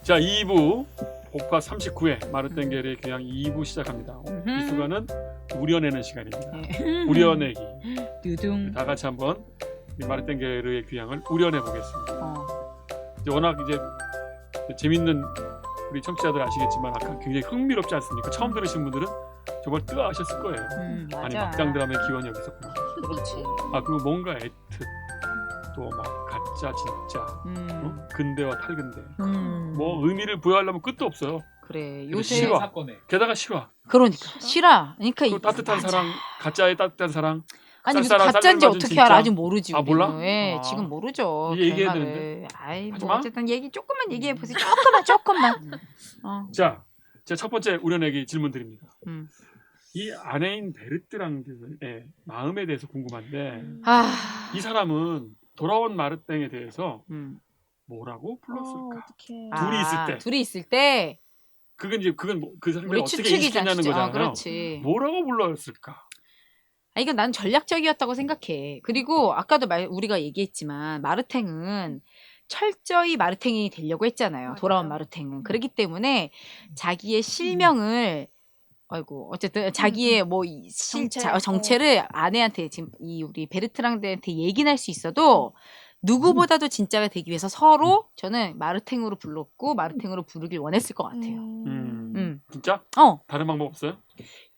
자, 2부 복파 39회 마르땡게르의 교양 2부 시작합니다. 이 시간은 우려내는 시간입니다. 우려내기. 두둥. 다 같이 한번 마르땡게르의 교양을 우려내 보겠습니다. 워낙 이제 재밌는 우리 청취자들 아시겠지만 아까 굉장히 흥미롭지 않습니까? 처음 들으신 분들은 정말 뜨아하셨을 거예요. 아니 막장 드라마의 기원이 여기 있었구나. 그렇지. 아 그리고 뭔가 애특 또 막 가짜 진짜 근대와 탈근대 뭐 의미를 부여하려면 끝도 없어요. 그래. 요새 요새 실화. 사건에 게다가 실화. 그러니까 실화. 그러니까 또 따뜻한 맞아. 사랑, 가짜의 따뜻한 사랑. 아니 무슨 쌀쌀한 가짜인지 쌀쌀 어떻게 맞은 알아? 진짜. 아직 모르지. 아, 우리는. 몰라? 예, 아. 지금 모르죠. 이게 얘기해야 결말을. 되는데. 아이 뭐 하지마. 어쨌든 조금만 얘기해 보세요. 조금만. 자, 제 첫 번째 우려내기 질문 드립니다. 음. 이 아내인 베르트랑드의 마음에 대해서 궁금한데 아. 이 사람은 돌아온 마르땡에 대해서 음. 뭐라고 불렀을까? 어떡해. 둘이 있을 때. 둘이 있을 때 그건 뭐, 그 상대를 우리 어떻게 추측이잖아. 인식했냐는 추측. 거잖아요. 그렇지. 뭐라고 불렀을까? 아, 이건 난 전략적이었다고 생각해. 그리고 아까도 우리가 얘기했지만 마르탱은 철저히 마르탱이 되려고 했잖아요. 맞아요. 돌아온 마르탱은. 그렇기 때문에 자기의 실명을 아이고 어쨌든 자기의 뭐 정체를 아내한테 지금 이 우리 베르트랑드한테 얘기는 할 수 있어도 누구보다도 진짜가 되기 위해서 서로 저는 마르탱으로 불렀고 마르탱으로 부르길 원했을 것 같아요. 진짜? 다른 방법 없어요?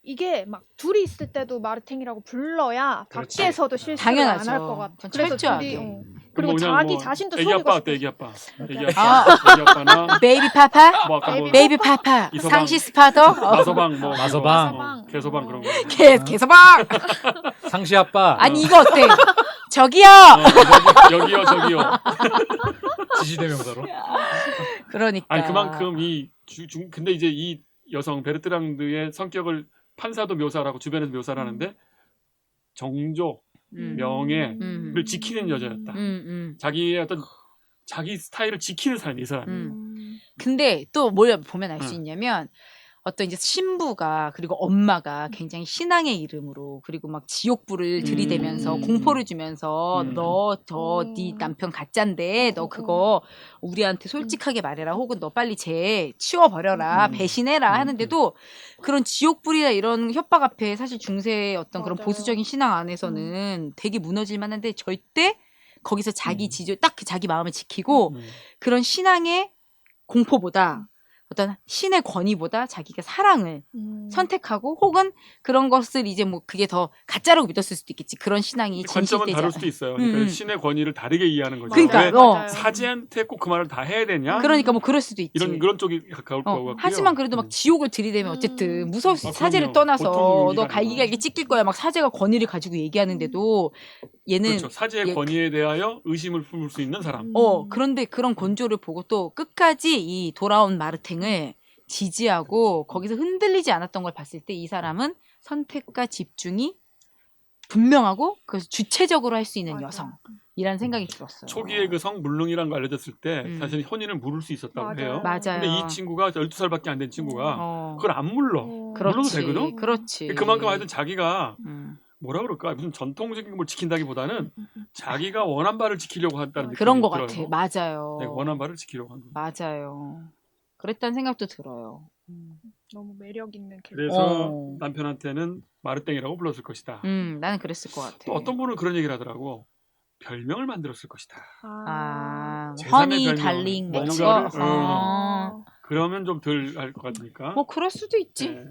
이게 막 둘이 있을 때도 마르탱이라고 불러야 그렇지. 밖에서도 실수를 당연하죠. 안 할 것 같아. 전 그래서 철저하게. 둘이 그리고 그냥 자기 뭐 자신도 애기 속이고 아빠 싶어. 어때? 애기 아빠. 애기 아. 아빠. 애기 아빠나 베이비 파파, 뭐 아까 뭐 베이비 파파, 이서방. 상시스 파더, 마서방 뭐 마서방. 개서방 그런 거. 개서방. 상시 아빠 아니 이거 어때? 저기요. 저기요. 지시대명사로 그러니까. 아니 그만큼 근데 이제 이 여성 베르트랑드의 성격을 판사도 묘사하고 주변에서 묘사를 하는데 정조, 명예를 지키는 여자였다. 자기의 어떤 자기 스타일을 지키는 사람이 이 사람이. 근데 또 뭘 보면 알 수 있냐면 어떤 이제 신부가 그리고 엄마가 굉장히 신앙의 이름으로 그리고 막 지옥불을 들이대면서 공포를 주면서 너 네 남편 가짠데 너 그거 우리한테 솔직하게 말해라 혹은 너 빨리 쟤 치워버려라 배신해라 하는데도 그런 지옥불이나 이런 협박 앞에 사실 중세의 어떤 그런 맞아요. 보수적인 신앙 안에서는 되게 무너질 만한데 절대 거기서 자기 딱 자기 마음을 지키고 그런 신앙의 공포보다 어떤 신의 권위보다 자기가 사랑을 선택하고 혹은 그런 것을 이제 뭐 그게 더 가짜라고 믿었을 수도 있겠지. 그런 신앙이 관점은 진실되지 다를 않아. 수도 있어요. 그러니까 신의 권위를 다르게 이해하는 거죠. 그러니까, 왜 맞아요. 사제한테 꼭 그 말을 다 해야 되냐? 그러니까 뭐 그럴 수도 있지. 그런 쪽이 가까울 거고요. 하지만 그래도 막 지옥을 들이대면 어쨌든 무서울 수 있어. 사제를 그럼요. 떠나서 보통 너 용기가 갈기갈기 찢길 거야. 막 사제가 권위를 가지고 얘기하는데도 얘는 그렇죠. 사제의 권위에 대하여 의심을 품을 수 있는 사람. 그런데 그런 곤조를 보고 또 끝까지 이 돌아온 마르탱을 지지하고 거기서 흔들리지 않았던 걸 봤을 때 이 사람은 선택과 집중이 분명하고 그래서 주체적으로 할 수 있는 맞아. 여성이라는 생각이 들었어요. 초기에 그 성물릉이라는 거 알려졌을 때 사실 혼인을 물을 수 있었다고 맞아요. 해요. 맞아요. 근데 이 친구가 12살밖에 안 된 친구가 그걸 안 물러. 물러도 그렇지. 되거든? 그렇지. 그만큼 하여튼 자기가 뭐라 그럴까? 무슨 전통적인 걸 지킨다기보다는 자기가 원한 바를 지키려고 한다는 느낌이 그런 것 들어요. 같아. 맞아요. 네, 원한 바를 지키려고 한 거. 맞아요. 그랬다는 생각도 들어요. 너무 매력 있는 캐릭터. 그래서 남편한테는 마르땡이라고 불렀을 것이다. 나는 그랬을 것 같아. 또 어떤 분은 그런 얘기를 하더라고. 별명을 만들었을 것이다. 제3의 허니 별명, 달링 뭔가를, 맥주어. 그러면 좀 덜 할 것 같으니까. 뭐 그럴 수도 있지. 네.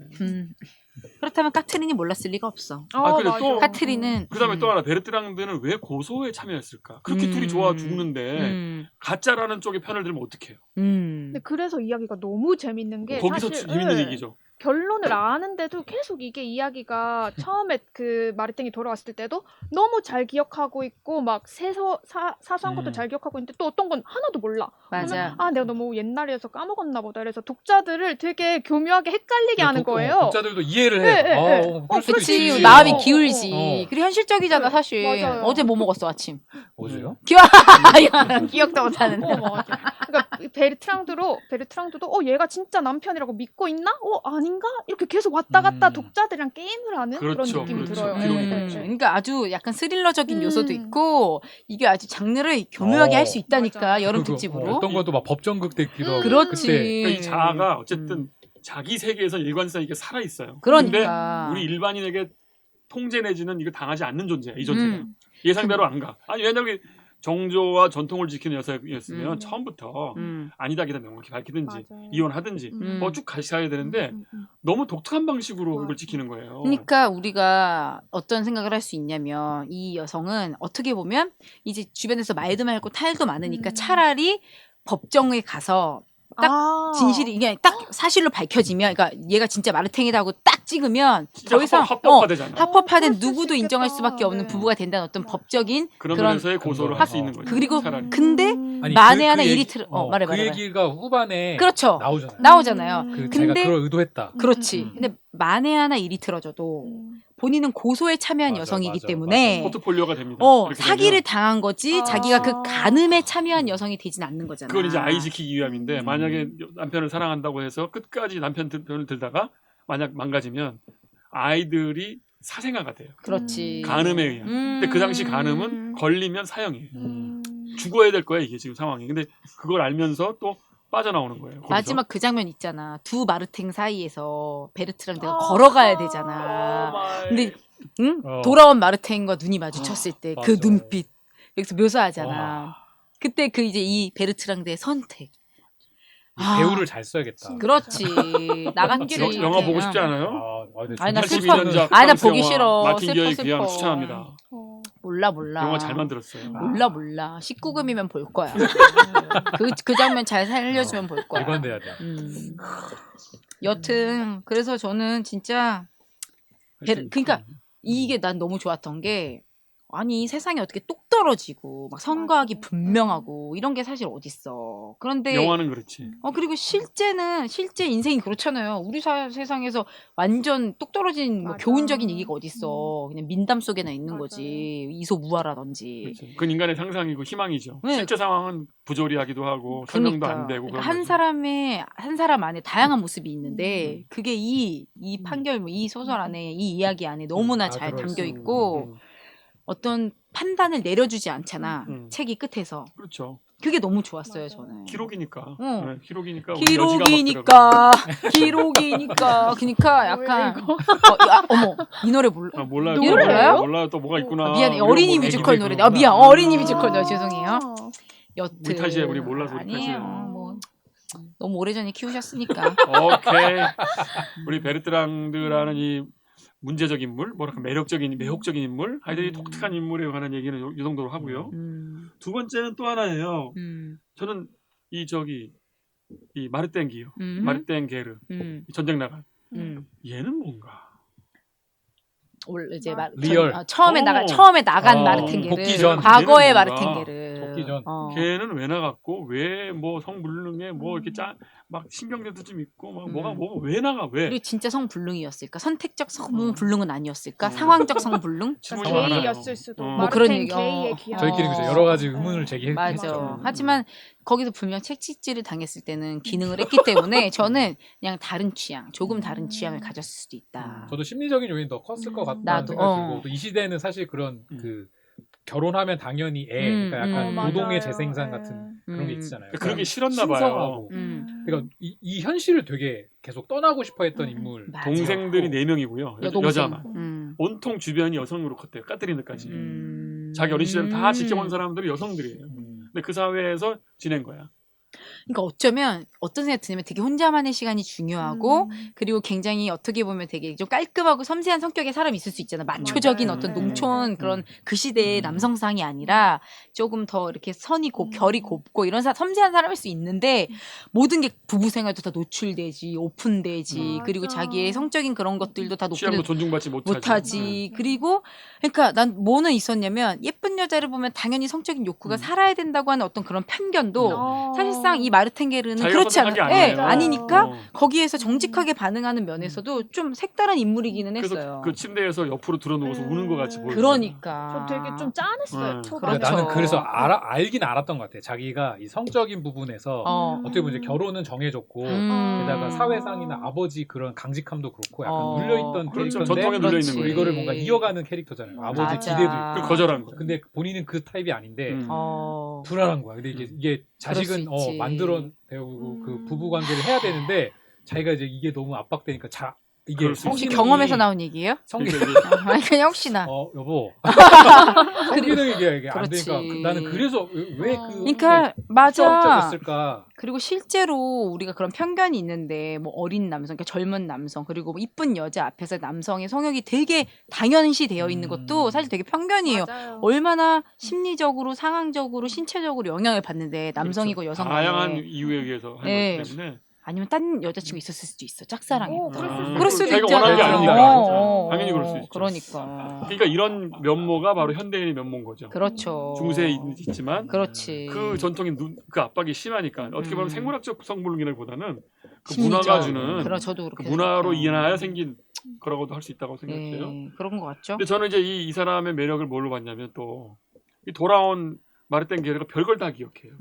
그렇다면 카트린이 몰랐을 리가 없어. 근데 맞아. 또 카트린은 그다음에 또 하나 베르트랑드는 왜 고소에 참여했을까? 그렇게 둘이 좋아 죽는데 가짜라는 쪽에 편을 들면 어떡해요? 근데 그래서 이야기가 너무 재밌는 게 거기서 사실 재밌는 얘기죠. 결론을 아는데도 계속 이게 이야기가 처음에 그 마르탱이 돌아왔을 때도 너무 잘 기억하고 있고 막 사소한 것도 잘 기억하고 있는데 또 어떤 건 하나도 몰라. 맞아. 그러면 내가 너무 옛날이어서 까먹었나 보다. 그래서 독자들을 되게 교묘하게 헷갈리게 하는 거예요. 독자들도 이해를 해. 네. 그럴 수도 그렇지. 있지. 마음이 기울지. 그리고 현실적이잖아 네, 사실. 맞아요. 어제 뭐 먹었어 아침? 뭐죠? 기억도 못하는데. 맞아. 그러니까 베르트랑드도 얘가 진짜 남편이라고 믿고 있나? 아닌가? 이렇게 계속 왔다 갔다 독자들이랑 게임을 하는 그런 그렇죠, 느낌이 그렇죠. 들어요. 기록이 네. 그렇죠. 그러니까 아주 약간 스릴러적인 요소도 있고 이게 아주 장르를 교묘하게 할 수 있다니까 맞아. 여름 그거, 특집으로. 어떤 것도 막 법정극 되기도 하고. 그렇지. 그때 그러니까 이 자아가 어쨌든 자기 세계에서 일관성 있게 살아 있어요. 그러니까. 근데 우리 일반인에게 통제 내지는 이거 당하지 않는 존재야. 이 존재가 예상대로 안 가. 아니 왜냐면 정조와 전통을 지키는 여성이었으면 처음부터 아니다 명확히 밝히든지 맞아요. 이혼하든지 뭐 쭉 가셔야 되는데 너무 독특한 방식으로 이걸 지키는 거예요. 그러니까 우리가 어떤 생각을 할 수 있냐면 이 여성은 어떻게 보면 이제 주변에서 말도 많고 탈도 많으니까 차라리 법정에 가서 딱 진실이 이게 딱 사실로 밝혀지면 그러니까 얘가 진짜 마르탱이라고 딱 찍으면 진짜 더 이상 합법화되잖아. 합법화된 그럴 수 누구도 있겠다. 인정할 수밖에 없는 네. 부부가 된다는 어떤 법적인 그런 그런 면에서의 고소를 할 수 있는 거죠. 그리고 차라리. 근데 아니, 만에 하나 그 일이 얘기- 말해 그 말해. 얘기가 후반에 그렇죠. 나오잖아요. 나오잖아요. 그 근데- 제가 그걸 의도했다. 그렇지. 근데 만에 하나 일이 틀어져도 본인은 고소에 참여한 맞아, 여성이기 맞아, 때문에 포트폴리오가 됩니다. 이렇게 사기를 되면. 당한 거지 자기가 그 간음에 참여한 여성이 되진 않는 거잖아. 그건 이제 아이 지키기 위함인데 만약에 남편을 사랑한다고 해서 끝까지 남편 편을 들다가 만약 망가지면 아이들이 사생아가 돼요. 그렇지. 간음에 의한. 근데 그 당시 간음은 걸리면 사형이에요. 죽어야 될 거야 이게 지금 상황이. 근데 그걸 알면서 또 빠져나오는 거예요. 거기서. 마지막 그 장면 있잖아. 두 마르탱 사이에서 베르트랑 내가 걸어가야 되잖아. 근데 응? 돌아온 마르탱과 눈이 마주쳤을 때 그 맞아. 눈빛 여기서 묘사하잖아. 그때 그 이제 이 베르트랑드의 선택. 이 배우를 잘 써야겠다. 그렇지. 나갔지. 영화 보고 싶지 않아요? 근데 아니, 나 정말 슬퍼. 82년작 아니, 나 프랑스 보기 영화 싫어. 마틴 슬퍼, 기어의 귀환 슬퍼. 추천합니다. 몰라. 영화 잘 만들었어요. 몰라. 19금이면 볼 거야. 그 장면 잘 살려주면 볼 거야. 일관돼야 돼. 여튼 그래서 저는 진짜 그러니까 이게 난 너무 좋았던 게 아니 세상에 어떻게 똑 떨어지고 막 선거하기 분명하고 이런 게 사실 어딨어. 그런데 영화는 그렇지. 그리고 실제 인생이 그렇잖아요. 우리 세상에서 완전 똑 떨어진 뭐 맞아. 교훈적인 얘기가 어딨어. 그냥 민담 속에나 있는 맞아요. 거지. 이소무화라든지. 그렇죠. 그건 인간의 상상이고 희망이죠. 네. 실제 상황은 부조리하기도 하고 설명도 안 되고 그러니까 그런 한 사람 안에 다양한 모습이 있는데 그게 이 판결 이 소설 안에 이 이야기 안에 너무나 다 잘 들어있어. 담겨 있고 어떤 판단을 내려주지 않잖아. 책이 끝에서. 그렇죠. 그게 너무 좋았어요, 맞아요. 저는. 기록이니까. 응. 네, 기록이니까. 우리 여지가 막 기록이니까. 그러니까 약간 이거? 어머 이 노래 몰라. 들어가. 몰라요. 노래예요? 몰라요. 또 뭐가 있구나. 미안해. 우리가 어린이 모르는 뮤지컬 얘기도 노래. 있고. 미안. 어린이 뮤지컬 노래 죄송해요. 여튼 우리 탓이에요. 우리 몰라서 우리 아니에요. 탓이에요. 뭐 너무 오래전에 키우셨으니까. 오케이. 우리 베르트랑드라는 이 문제적 인물, 뭐랄까 매혹적인 인물, 하여튼 이 독특한 인물에 관한 얘기는 이 정도로 하고요. 두 번째는 또 하나예요. 저는 이 마르땡기요. 마르땡게르 전쟁 나간 얘는 뭔가 원래 이제 리얼. 처음에 나간 마르탱게르. 복귀 전. 과거의 걔는 뭔가 마르탱게르. 복귀 전. 걔는 왜 나갔고 왜 뭐 성불능에 뭐 이렇게 막 신경제도 좀 있고 막 뭐가 왜 나가 왜? 그리고 진짜 성불능이었을까? 선택적 성불능은 아니었을까? 상황적 성불능? 질문이 많아요. 게이였을 수도. 뭐 그런 마르탱 얘기, 게이의 기한. 저희끼리 그죠. 여러 가지 의문을 제기했죠. 맞아. 하지만 거기서 분명 책찍질을 당했을 때는 기능을 했기 때문에 저는 그냥 조금 다른 취향을 가졌을 수도 있다. 저도 심리적인 요인이 더 컸을 것 같다는 나도, 생각이 들고 또 이 시대는 사실 그런 그 결혼하면 당연히 그러니까 약간 노동의 재생산 같은 그런 게 있잖아요. 그런 게 싫었나 봐요. 신성하고. 그러니까 이 현실을 되게 계속 떠나고 싶어했던 인물. 맞아. 동생들이 4명이고요. 여동생. 여자만. 온통 주변이 여성으로 컸대요. 까트리느까지. 자기 어린 시절을 다 지켜본 사람들이 여성들이에요. 근데 그 사회에서 지낸 거야. 그러니까 어쩌면 어떤 생각이 드냐면 되게 혼자만의 시간이 중요하고 그리고 굉장히 어떻게 보면 되게 좀 깔끔하고 섬세한 성격의 사람이 있을 수 있잖아. 마초적인 맞아요. 어떤 농촌 그런 그 시대의 남성상이 아니라 조금 더 이렇게 결이 곱고 이런 섬세한 사람일 수 있는데 모든 게 부부 생활도 다 노출되지 오픈되지 그리고 자기의 성적인 그런 것들도 다 취향도 존중받지 못하지. 그리고 그러니까 난 뭐는 있었냐면 예쁜 여자를 보면 당연히 성적인 욕구가 살아야 된다고 하는 어떤 그런 편견도 사실상 사실상 이 마르탱게르는 자기가 그렇지 선택한 게 않아요. 예, 아니에요. 아니니까 어. 거기에서 정직하게 반응하는 면에서도 좀 색다른 인물이기는 그래서 했어요. 그 침대에서 옆으로 들어누워서 우는 것 같이 보여. 그러니까. 저 되게 좀 짠했어요. 초반에. 그렇죠. 나는 그래서 알긴 알았던 것 같아. 자기가 이 성적인 부분에서 어떻게 보면 이제 결혼은 정해졌고 게다가 사회상이나 아버지 그런 강직함도 그렇고 약간 눌려있던 그렇죠. 캐릭터인데 전통에 눌려 있는 거예요. 이거를 뭔가 이어가는 캐릭터잖아요. 아버지 맞아. 기대도 있고. 그 거절한 거예요. 근데 본인은 그 타입이 아닌데 어. 불안한 거야. 근데 이게 자식은 그럴 수 있지. 만들어 배우고 그 부부 관계를 해야 되는데 자기가 이제 이게 너무 압박되니까 이게 그럴 수 혹시 성기능이- 경험에서 나온 얘기예요? 성기능 아니 그냥 혹시나. 여보 성기능 이게 안 그렇지. 되니까 나는 그래서 왜 그러니까 맞아. 수학적이었을까? 그리고 실제로 우리가 그런 편견이 있는데 뭐 어린 남성, 그러니까 젊은 남성 그리고 뭐 이쁜 여자 앞에서 남성의 성욕이 되게 당연시 되어 있는 것도 사실 되게 편견이에요. 맞아요. 얼마나 심리적으로, 상황적으로, 신체적으로 영향을 받는데 남성이고 그렇죠. 여성 다양한 간에 이유에 의해서 하는 네. 거기 때문에 아니면 딴 여자친구 있었을 수도 있어. 짝사랑에. 그럴 수도 그럴 수도 자기가 원하는 게 있잖아. 아니니까. 당연히 그럴 수 있죠. 그러니까. 그러니까 이런 면모가 바로 현대인의 면모인 거죠. 그렇죠. 중세에 있지만 그렇지. 그 전통의 그 압박이 심하니까 어떻게 보면 생물학적 성불능이라기보다는 그 문화가 심리적. 주는 그럼 저도 그 그렇게 문화로 생각해요. 인하여 생긴 거라고도 할 수 있다고 생각해요. 네, 그런 것 같죠. 근데 저는 이제 이 사람의 매력을 뭘로 봤냐면 또 이 돌아온 마르탱게르가 별걸 다 기억해요.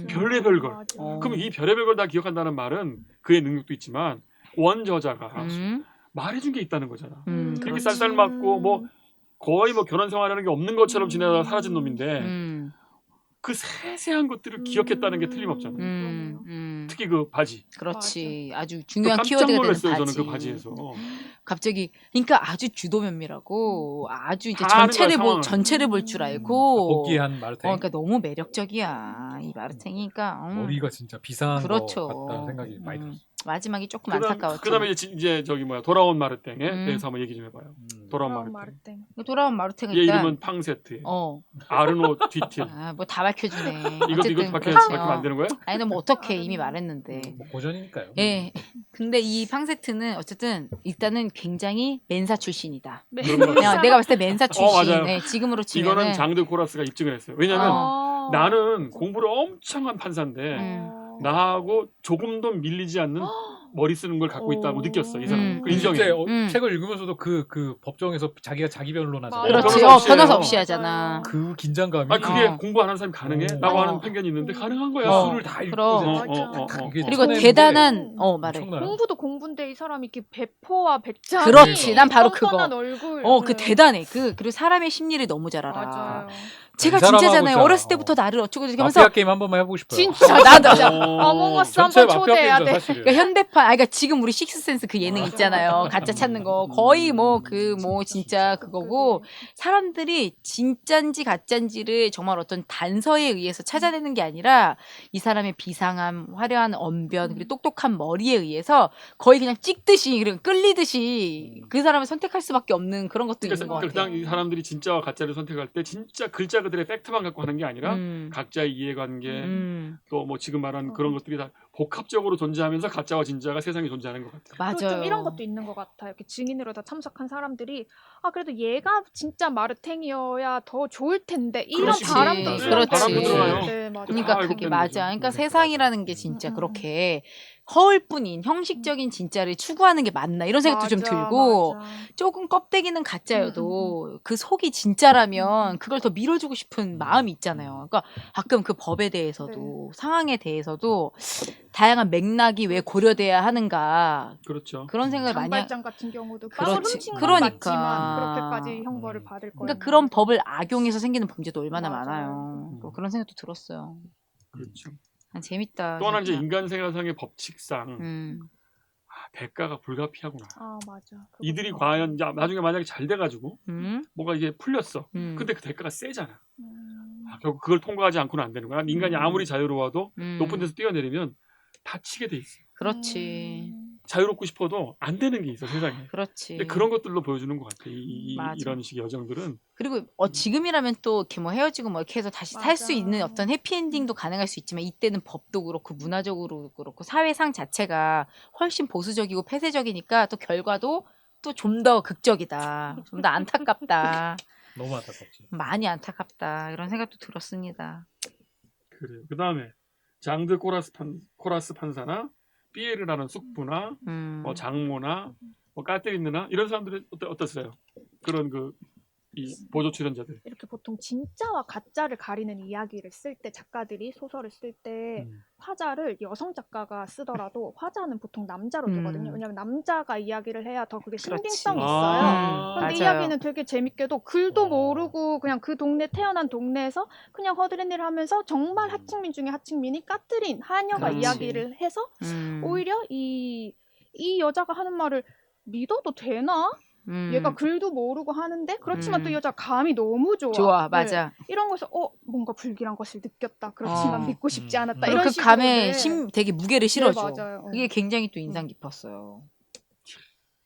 별의별 걸. 그럼 이 별의별 걸 다 기억한다는 말은 그의 능력도 있지만 원저자가 말해준 게 있다는 거잖아. 이렇게 그렇지. 쌀쌀 맞고 뭐 거의 뭐 결혼 생활하는 게 없는 것처럼 지내다가 사라진 놈인데 그 세세한 것들을 기억했다는 게 틀림없잖아. 특히 그 바지. 그렇지. 아주 또 중요한 깜짝 키워드가 되는 놀랐어요. 바지. 저는 그 바지에서. 갑자기 그러니까 아주 주도면밀하고 아주 이제 다 아는 거야, 상황을. 전체를 볼 줄 알고. 복귀한 마르탱 그러니까 너무 매력적이야 이 마르탱이니까. 머리가 진짜 비상한 그렇죠. 것 같다는 생각이 많이 들었어. 마지막이 조금 안타까웠죠. 그다음에 이제 저기 뭐야 돌아온 마르탱에 대해서 한번 얘기 좀 해봐요. 돌아온 마르탱. 돌아온 마르탱은 얘 일단 이름은 팡세트. 아르노 뒤틸. 뭐 다 밝혀주네. 이것도 어쨌든 밝히면 안 되는 거야? 아니 너뭐 어떻게 이미 말했는데. 뭐 고전이니까요. 예. 근데 이 팡세트는 어쨌든 일단은 굉장히 맨사 출신이다. 그런 거 같아요. 내가 봤을 때 맨사 출신. 맞아요. 네, 지금으로 치면은 이거는 장드 코라스가 입증을 했어요. 왜냐면 나는 공부를 엄청 한 판사인데 나하고 조금도 밀리지 않는 머리 쓰는 걸 갖고 있다고 느꼈어. 이 사람. 그 인정해. 실제 책을 읽으면서도 그 법정에서 자기가 자기 변론하잖아. 그렇지. 변호사 없이 변호사 해요. 없이 하잖아. 그 긴장감이 그게 공부 안 하는 사람이 가능해? 라고 하는 편견이 있는데 가능한 거야. 술을 다 읽고 그럼. 이게 그리고 쳐내는데 대단한 말해. 엄청나요. 공부도 공부인데 이 사람이 이렇게 배포와 백장 그렇지. 난 바로 그거. 얼굴. 그 대단해. 그리고 사람의 심리를 너무 잘 알아. 맞아요. 제가 이 사람하고 진짜잖아요. 있잖아. 어렸을 때부터 나를 어쩌고 저쩌고 하면서 마피아 게임 한 번만 해보고 싶어요. 진짜 나도 어몽어스 전체 한번 마피아 초대해야 게임이죠 돼. 사실은. 그러니까 현대판, 그러니까 지금 우리 식스센스 그 예능 있잖아요. 가짜 찾는 거 거의 뭐 진짜 그거고 사람들이 진짠지 가짠지를 정말 어떤 단서에 의해서 찾아내는 게 아니라 이 사람의 비상함, 화려한 언변, 그리고 똑똑한 머리에 의해서 거의 그냥 찍듯이 그리고 끌리듯이 그 사람을 선택할 수밖에 없는 그런 것도 있는 것 같아요. 이 사람들이 진짜와 가짜를 선택할 때 진짜 글자 그들의 팩트만 갖고 하는 게 아니라 각자의 이해관계 또 뭐 지금 말한 그런 것들이 다 복합적으로 존재하면서 가짜와 진짜가 세상에 존재하는 것 같아요. 그리고 좀 맞아요. 이런 것도 있는 것 같아요. 이렇게 증인으로 다 참석한 사람들이 그래도 얘가 진짜 마르탱이어야 더 좋을 텐데 이런 그렇지. 바람도 있어요. 그렇지. 바람도 들어가요. 네, 맞아요. 그러니까 알고 그게 있는 맞아. 거죠. 그러니까 세상이라는 게 진짜 그렇게 허울뿐인 형식적인 진짜를 추구하는 게 맞나 이런 생각도 좀 맞아, 들고 맞아. 조금 껍데기는 가짜여도 그 속이 진짜라면 그걸 더 밀어주고 싶은 마음이 있잖아요. 그러니까 가끔 그 법에 대해서도 상황에 대해서도 다양한 맥락이 왜 고려돼야 하는가 그렇죠. 그런 생각을 많이 장발장 같은 경우도 그렇지. 빵을 훔친 건 그러니까. 맞지만 그렇게까지 형벌을 받을 거예요. 그러니까 그런 법을 악용해서 생기는 범죄도 얼마나 맞아요. 많아요. 또 그런 생각도 들었어요. 그렇죠. 재밌다. 또 하나 이제 진짜. 인간 생활상의 법칙상 대가가 불가피하구나. 맞아. 이들이 과연 나중에 만약에 잘 돼가지고 뭐가 이게 풀렸어. 근데 그 대가가 세잖아. 결국 그걸 통과하지 않고는 안 되는 거야. 인간이 아무리 자유로워도 높은 데서 뛰어내리면 다치게 돼 있어. 그렇지. 자유롭고 싶어도 안 되는 게 있어 세상에. 그렇지. 근데 그런 것들로 보여주는 것 같아. 맞아. 이런 식의 여정들은. 그리고 지금이라면 또 이렇게 뭐 헤어지고 뭐 이렇게 해서 다시 살 수 있는 어떤 해피엔딩도 가능할 수 있지만 이때는 법도 그렇고 문화적으로 그렇고 사회상 자체가 훨씬 보수적이고 폐쇄적이니까 또 결과도 또 좀 더 극적이다. 좀 더 안타깝다. 너무 안타깝지. 많이 안타깝다. 이런 생각도 들었습니다. 그래요. 그 다음에 장드 코라스 판사나 피에르라는 숙부나 뭐 장모나 뭐 까테리느나 이런 사람들은 어떠세요? 그런 이 보조 출연자들. 이렇게 보통 진짜와 가짜를 가리는 이야기를 쓸 때 작가들이 소설을 쓸 때 화자를 여성 작가가 쓰더라도 화자는 보통 남자로 두거든요. 왜냐하면 남자가 이야기를 해야 더 그게 신빙성이 있어요. 그런데 이야기는 되게 재밌게도 글도 모르고 그냥 그 동네 태어난 동네에서 그냥 허드렛 일을 하면서 정말 하층민 중에 하층민이 까뜨린 하녀가 이야기를 해서 오히려 이 여자가 하는 말을 믿어도 되나? 얘가 글도 모르고 하는데 그렇지만 또 이 여자 감이 너무 좋아. 좋아, 맞아. 네. 이런 거에서 뭔가 불길한 것을 느꼈다. 그렇지만 믿고 싶지 않았다. 그리고 이런 그 식으로 감에 되게 무게를 실어줘. 네, 맞아요. 그게 굉장히 또 인상 깊었어요.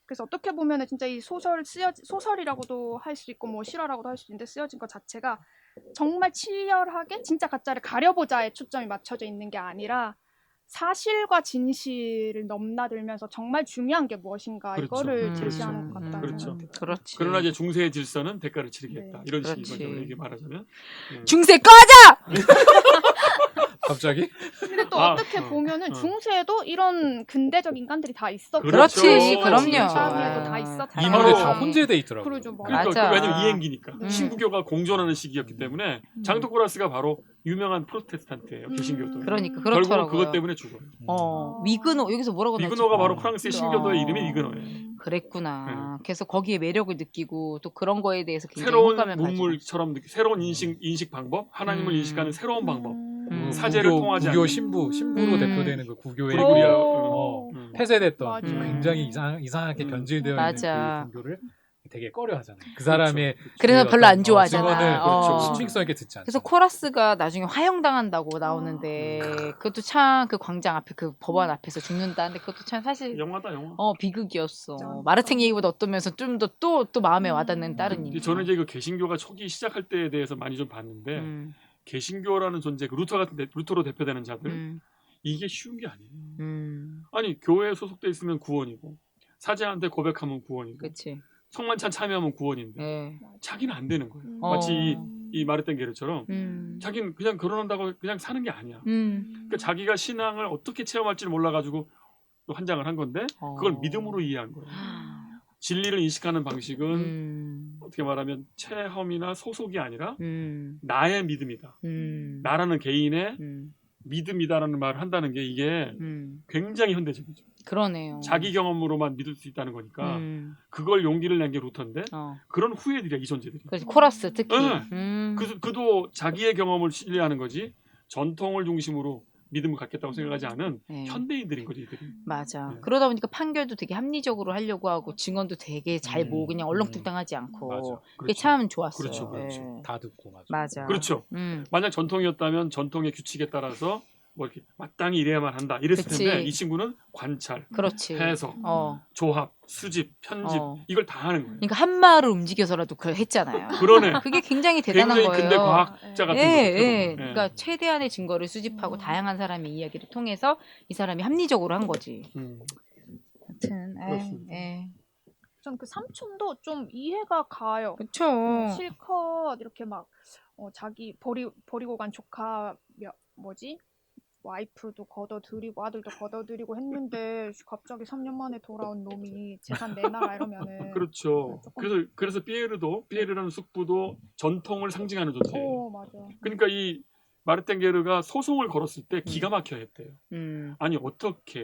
그래서 어떻게 보면은 진짜 이 소설이라고도 할 수 있고 뭐 실화라고도 할 수 있는데 쓰여진 것 자체가 정말 치열하게 진짜 가짜를 가려보자에 초점이 맞춰져 있는 게 아니라 사실과 진실을 넘나들면서 정말 중요한 게 무엇인가 그렇죠. 이거를 제시하는 것 같다는 그렇죠. 생각이 들어요. 그렇지. 그러나 이제 중세의 질서는 대가를 치르겠다. 네. 이런 그렇지. 식이거든요. 이게 말하자면. 중세 꺼져! 갑자기? 근데 또 어떻게 보면은 중세에도 이런 근대적 인간들이 다 있었고 그렇지, 그럼요. 지방에도 다 있었다. 이문에 다 혼재돼 있더라고요. 그러죠, 뭐. 그러니까 맞아. 왜냐면 이행기니까 네. 신구교가 공존하는 시기였기 때문에 장도 코라스가 바로 유명한 프로테스탄트예요. 개신교도. 그러니까 결국은 그렇더라고요. 그것 때문에 죽어요. 위그노 여기서 뭐라고 위그노가 나왔지? 바로 프랑스의 신교도의 이름이 위그노예요. 그랬구나. 그래서 거기에 매력을 느끼고 또 그런 거에 대해서 굉장히 새로운 호감을 가지고. 문물처럼 새로운 인식 방법, 하나님을 인식하는 새로운 방법. 사제를 구교, 통하지 구교 않는. 신부로 대표되는 그 구교의 그리고야. 폐쇄됐던 맞아. 굉장히 이상하게 견질되어 맞아. 있는 그 종교를 되게 꺼려하잖아요. 그 사람의 그래서 그 별로 안 어떤, 좋아하잖아. 증언을 그렇죠. 신빙성 있게 듣지 않죠. 그래서 코라스가 나중에 화형당한다고 나오는데 그것도 참 그 광장 앞에 그 법원 앞에서 죽는다는데 그것도 참 사실 영화다 영화. 비극이었어. 마르탱 얘기보다 어떠면서 좀 더 또 마음에 와닿는 다른 이유. 저는 이제 그 개신교가 초기 시작할 때에 대해서 많이 좀 봤는데 개신교라는 존재, 그 루터로 대표되는 자들 이게 쉬운 게 아니에요. 아니 교회에 소속돼 있으면 구원이고 사제한테 고백하면 구원이고 그렇지. 성만찬 참여하면 구원인데 네. 자기는 안 되는 거예요. 마치 이 마르텐 게르처럼 자기는 그냥 결혼한다고 그냥 사는 게 아니야. 그러니까 자기가 신앙을 어떻게 체험할지를 몰라가지고 또 환장을 한 건데 그걸 믿음으로 이해한 거예요. 진리를 인식하는 방식은 어떻게 말하면 체험이나 소속이 아니라 나의 믿음이다. 나라는 개인의 믿음이다라는 말을 한다는 게 이게 굉장히 현대적이죠. 그러네요. 자기 경험으로만 믿을 수 있다는 거니까 그걸 용기를 낸 게 루터인데 그런 후예들이야 이 존재들이. 그래서 코라스 특히. 그도 자기의 경험을 신뢰하는 거지 전통을 중심으로 믿음을 갖겠다고 생각하지 않은 현대인들인 거지 이들이. 맞아. 네. 그러다 보니까 판결도 되게 합리적으로 하려고 하고 증언도 되게 잘 모으고 그냥 얼렁뚱땅하지 않고 맞아. 그게 참 좋았어요. 그렇죠, 그렇죠. 예. 다 듣고 맞아. 그렇죠. 만약 전통이었다면 전통의 규칙에 따라서 뭐 이렇게 마땅히 이래야만 한다 이랬을 그치. 텐데 이 친구는 관찰, 그렇지. 해석, 조합, 수집, 편집 이걸 다 하는 거예요. 그러니까 한 마을을 움직여서라도 그걸 했잖아요. 그러네. 그게 굉장히 대단한 굉장히 거예요. 근대 과학자 같은 예, 거죠. 예. 그러니까 최대한의 증거를 수집하고 다양한 사람의 이야기를 통해서 이 사람이 합리적으로 한 거지. 하여튼, 그렇습니다. 전 그 삼촌도 좀 이해가 가요. 그렇죠. 실컷 이렇게 막 자기 버리고 간 조카 와이프도 걷어들이고 아들도 걷어들이고 했는데 갑자기 3년 만에 돌아온 놈이 재산 내놔라 이러면은 그렇죠. 조금... 그래서 피에르라는 숙부도 전통을 상징하는 존재예요. 맞아. 그러니까 이 마르텐 게르가 소송을 걸었을 때 기가 막혀 했대요. 아니 어떻게